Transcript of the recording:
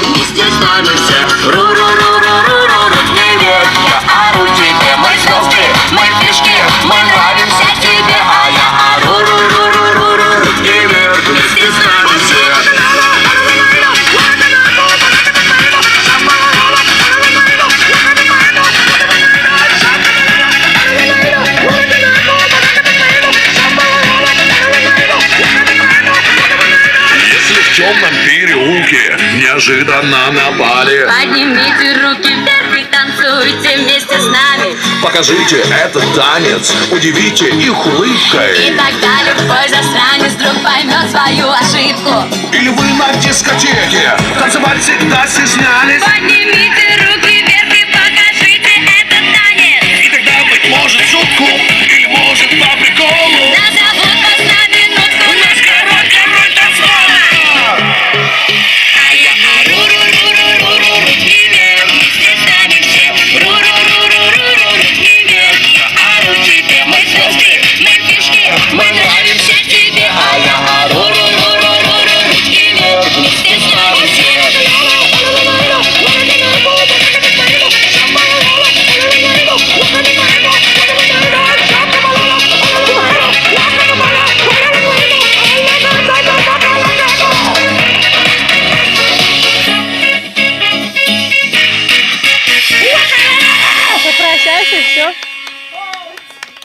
Вместе с нами все. Ру-ру-ру-ру-ру-ру-ру. Я ору тебе, мы звезды, мы фишки, мы нравимся тебе, а я ору. Ру-ру-ру-ру-ру-ру. Вместе с нами все. В темном переулке неожиданно напали. Поднимите руки вверх и танцуйте вместе с нами. Покажите этот танец, удивите их улыбкой. И тогда любой засранец вдруг поймет свою ошибку. Или вы на дискотеке танцевать всегда стеснялись. Поднимите руки вверх и покажите этот танец. И тогда, быть может, шутку, или может по приколу